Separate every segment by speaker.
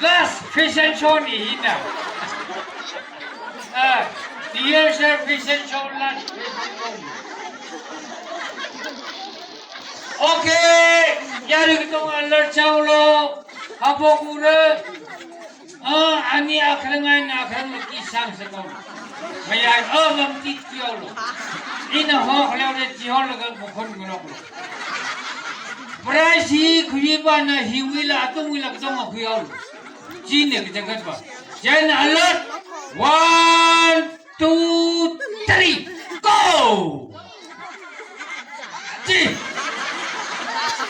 Speaker 1: last fashion show 你呢？第二是 fashion show last fashion show。OK， यार kita alert jauh lo, apa guna? Ani akhiran kisah sekolah. Maya mamti tiaw lo. Ina hok leo le tiaw lo kan bukan guna lo. Berasi kuiba na hiwila atau wila kita mau tiaw lo. Cina kita kata. Jangan alert. 1, 2, 3, go. Cik.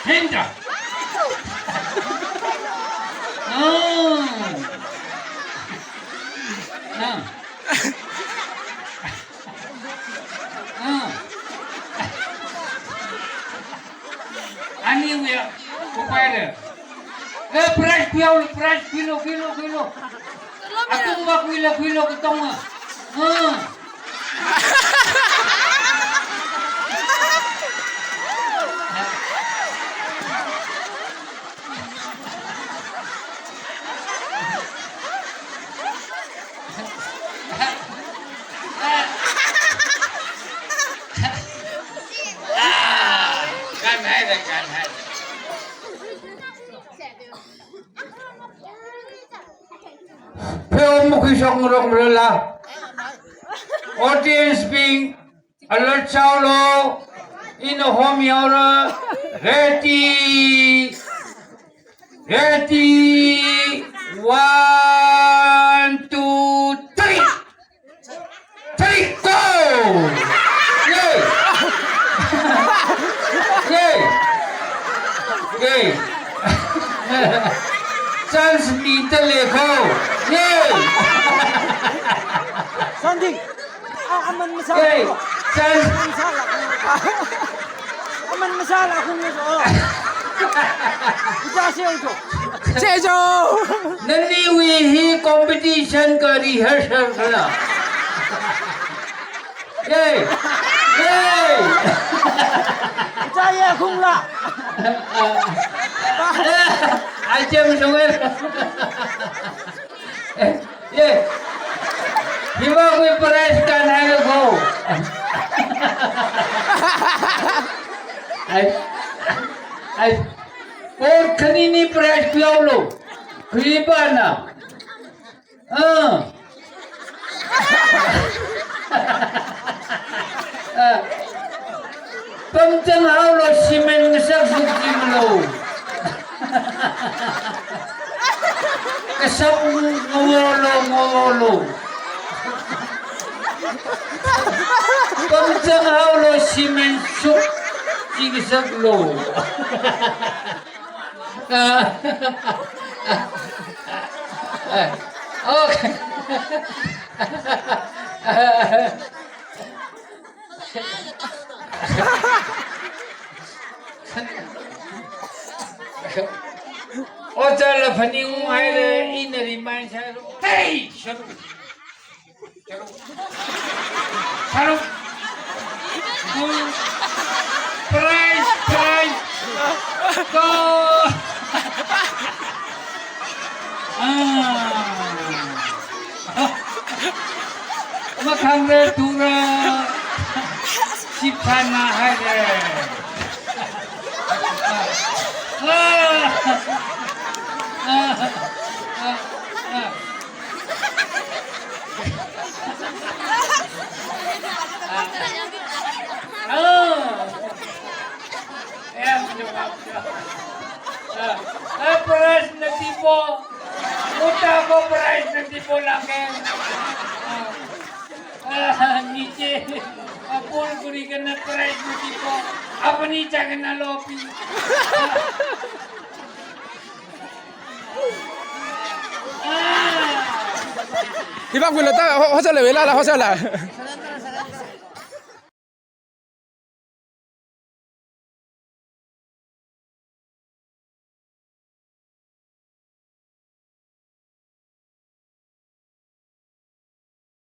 Speaker 1: Hinda. Ani ya, kupaya. Price kilo. Aku buat kilo ketong. Kan hai. Film kisong rong rela. Audience being alert chaulo. In a home yara. Ready. 1, 2, 3. 3 go. Yay. Yay. Chance meter lekho. Yay.
Speaker 2: Sanding. Aman masalah.
Speaker 1: Yay. Chance
Speaker 2: aman masalah aku ni. Kita sejo.
Speaker 1: Nanti we competition ka rehearsal kala. Yay.
Speaker 2: Kita ya khungla.
Speaker 1: Ajem sungai. Ye. Hiwa koi prize kan hai ko. Ai. Or khani ni prize piao lo. Khiba na. Pamjang hao lo simen ngesak sukim lo. Kesap ngolo. Pamjang hao lo simen suk jigisak lo. Okay. Ocha paning hai le in remind hai. Hey, chalo. Price. Go. Makhang le tura. Sipana hai le. Price na tipo. Muta ko price na tipo laki. Niche. Apol kurikan na price na tipo. Apa ni jangan na lopi.
Speaker 3: Di ba kulo ta ho sa le la ho sa la